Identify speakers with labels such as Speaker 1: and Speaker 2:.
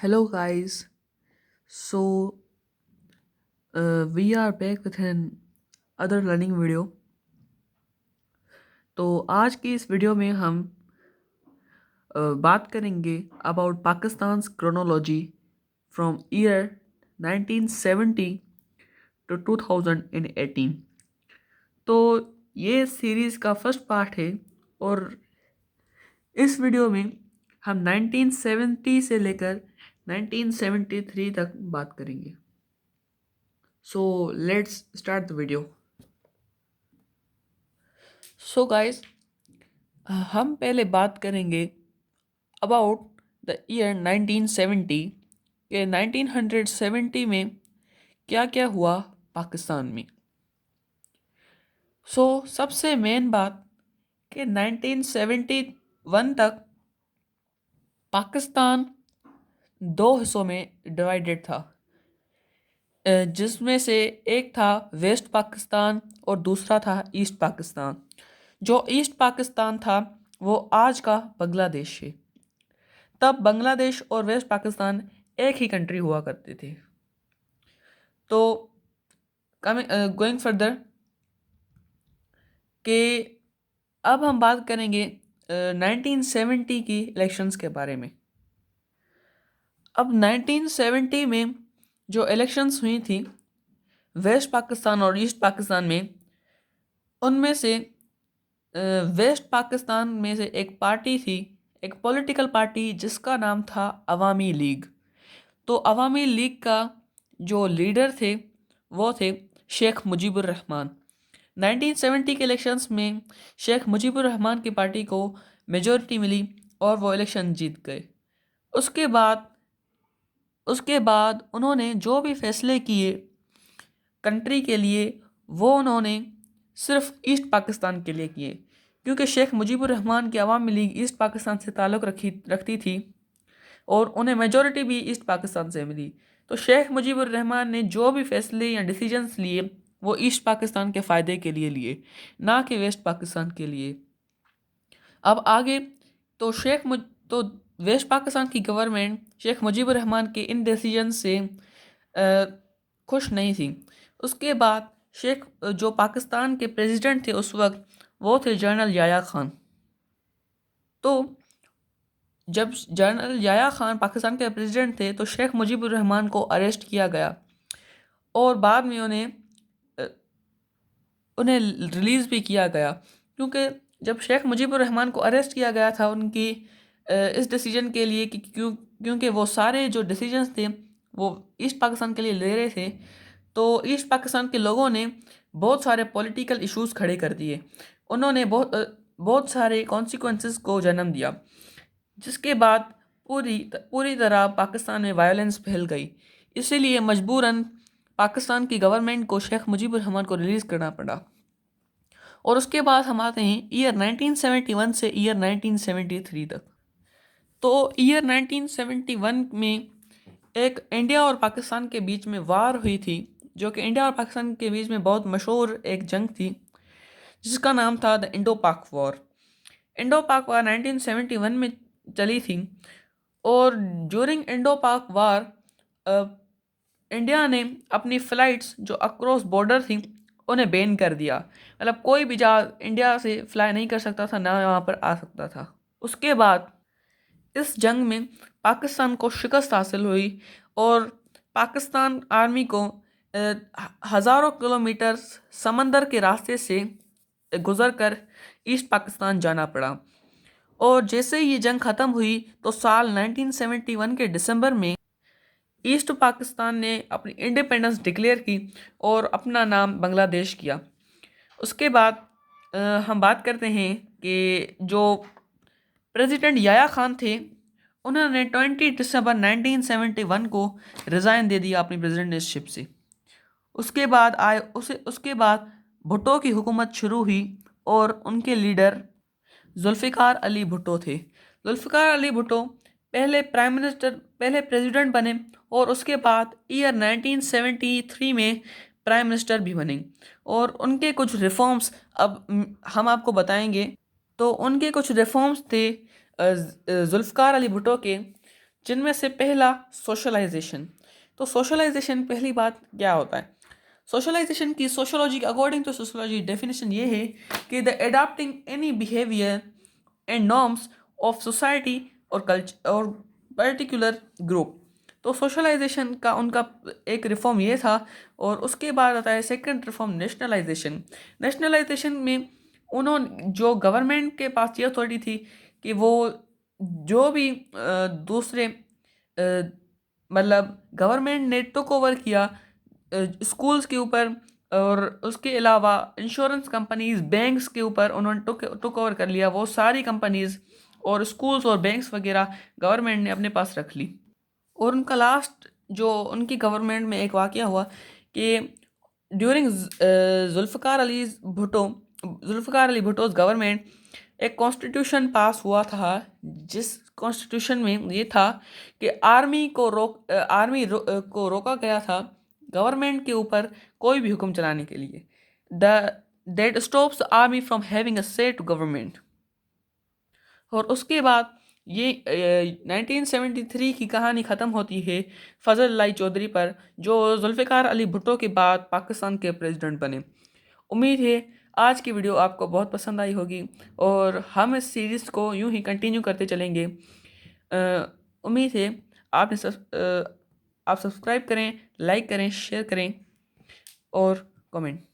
Speaker 1: Hello, guys. So, we are back with an other learning video. तो आज की इस वीडियो में हम बात करेंगे about Pakistan chronology from year 1970 to 2018। तो ये सीरीज़ का फर्स्ट पार्ट है और इस वीडियो में हम 1970 से लेकर 1973 तक बात करेंगे। So let's start the video. So guys, हम पहले बात करेंगे अबाउट द ईयर 1970 के 1970 में क्या क्या हुआ पाकिस्तान में। सबसे मेन बात कि 1971 तक पाकिस्तान दो हिस्सों में डिवाइडेड था, जिसमें से एक था वेस्ट पाकिस्तान और दूसरा था ईस्ट पाकिस्तान। जो ईस्ट पाकिस्तान था वो आज का बांग्लादेश है। तब बांग्लादेश और वेस्ट पाकिस्तान एक ही कंट्री हुआ करते थे। तो गोइंग फर्दर कि अब हम बात करेंगे 1970 की इलेक्शंस के बारे में। अब 1970 में जो इलेक्शंस हुई थी वेस्ट पाकिस्तान और ईस्ट पाकिस्तान में, उनमें से वेस्ट पाकिस्तान में से एक पार्टी थी, एक पॉलिटिकल पार्टी जिसका नाम था अवामी लीग। तो अवामी लीग का जो लीडर थे वो थे शेख मुजीबुर रहमान। 1970 के इलेक्शंस में शेख मुजीबुर रहमान की पार्टी को मेजॉरिटी मिली और वो इलेक्शन जीत गए। उसके बाद उन्होंने जो भी फैसले किए कंट्री के लिए वो उन्होंने सिर्फ ईस्ट पाकिस्तान के लिए किए, क्योंकि शेख मुजीबुर रहमान की अवामी लीग ईस्ट पाकिस्तान से ताल्लुक़ रखती थी और उन्हें मेजॉरिटी भी ईस्ट पाकिस्तान से मिली। तो शेख मुजीबुर रहमान ने जो भी फैसले या डिसीजंस लिए वो ईस्ट पाकिस्तान के फ़ायदे के लिए लिए, ना कि वेस्ट पाकिस्तान के लिए। अब आगे तो तो वेस्ट पाकिस्तान की गवर्नमेंट शेख मुजीबुर रहमान के इन डिसीजन से खुश नहीं थी। उसके बाद जो पाकिस्तान के प्रेसिडेंट थे उस वक्त वो थे जनरल याया खान। तो जब जनरल याया खान पाकिस्तान के प्रेसिडेंट थे तो शेख मुजीबुर रहमान को अरेस्ट किया गया और बाद में उन्हें रिलीज़ भी किया गया, क्योंकि जब शेख मुजीबुर रहमान को अरेस्ट किया गया था उनकी इस डिसीजन के लिए कि क्योंकि वो सारे जो डिसीजंस थे वो ईस्ट पाकिस्तान के लिए ले रहे थे। तो ईस्ट पाकिस्तान के लोगों ने बहुत सारे पॉलिटिकल इश्यूज खड़े कर दिए। उन्होंने बहुत सारे कॉन्सिक्वेंसेस को जन्म दिया, जिसके बाद पूरी तरह पाकिस्तान में वायलेंस फैल गई। इसीलिए मजबूरन पाकिस्तान की गवर्नमेंट को शेख मुजीबुर रहमान को रिलीज़ करना पड़ा। और उसके बाद हम आते हैं ईयर 1971 से ईयर 1973 तक। तो ईयर 1971 में एक इंडिया और पाकिस्तान के बीच में वार हुई थी, जो कि इंडिया और पाकिस्तान के बीच में बहुत मशहूर एक जंग थी जिसका नाम था द इंडो पाक वॉर। इंडो पाक वॉर 1971 में चली थी और ड्यूरिंग इंडो पाक वार इंडिया ने अपनी फ़्लाइट्स जो अक्रॉस बॉर्डर थी उन्हें बैन कर दिया। मतलब कोई भी जहाज़ इंडिया से फ्लाई नहीं कर सकता था, ना वहाँ पर आ सकता था। उसके बाद इस जंग में पाकिस्तान को शिकस्त हासिल हुई और पाकिस्तान आर्मी को हज़ारों किलोमीटर समंदर के रास्ते से गुज़र कर ईस्ट पाकिस्तान जाना पड़ा। और जैसे ही ये जंग ख़त्म हुई तो साल 1971 के दिसंबर में ईस्ट पाकिस्तान ने अपनी इंडिपेंडेंस डिक्लेयर की और अपना नाम बांग्लादेश किया। उसके बाद हम बात करते हैं कि जो प्रेसिडेंट याया खान थे उन्होंने 20 दिसंबर 1971 को रिज़ाइन दे दिया अपनी प्रेसिडेंटशिप से। उसके बाद भुट्टो की हुकूमत शुरू हुई और उनके लीडर जुल्फ़िकार अली भुट्टो थे। जुल्फ़िकार अली भुट्टो पहले प्रेसिडेंट बने और उसके बाद ईयर 1973 में प्राइम मिनिस्टर भी बने। और उनके कुछ रिफॉर्म्स अब हम आपको बताएंगे। तो उनके कुछ रिफॉर्म्स थे जुल्फ़िकार अली भुट्टो के, जिनमें से पहला सोशलाइजेशन। तो सोशलाइजेशन पहली बात क्या होता है? सोशलाइजेशन की sociology according to sociology definition ये है कि the adapting any behaviour and norms of society और कल्चर और पर्टिकुलर ग्रुप। तो सोशलाइजेशन का उनका एक रिफॉर्म ये था। और उसके बाद आता है सेकंड रिफॉर्म, नेशनलाइजेशन। नेशनलाइजेशन में उन्होंने जो गवर्नमेंट के पास ये अथॉरिटी थी कि वो जो भी दूसरे मतलब गवर्नमेंट ने टुक ओवर किया स्कूल्स के ऊपर, और उसके अलावा इंश्योरेंस कंपनीज, बैंक्स के ऊपर उन्होंने टुक ओवर कर लिया। वो सारी कंपनीज और स्कूल्स और बैंक्स वगैरह गवर्नमेंट ने अपने पास रख ली। और उनका लास्ट जो उनकी गवर्नमेंट में एक वाक़या हुआ कि ड्यूरिंग जुल्फ़िकार अली भुट्टो's गवर्नमेंट एक कॉन्स्टिट्यूशन पास हुआ था, जिस कॉन्स्टिट्यूशन में ये था कि को रोका गया था गवर्नमेंट के ऊपर कोई भी हुक्म चलाने के लिए। The that stops army from having a से टू गवर्नमेंट। और उसके बाद ये 1973 की कहानी ख़त्म होती है फजल लाई चौधरी पर, जो जुल्फ़िकार अली भुट्टो के बाद पाकिस्तान के प्रेसिडेंट बने। उम्मीद है आज की वीडियो आपको बहुत पसंद आई होगी और हम इस सीरीज़ को यूं ही कंटिन्यू करते चलेंगे। उम्मीद है आपने आप सब्सक्राइब करें, लाइक करें, शेयर करें और कमेंट।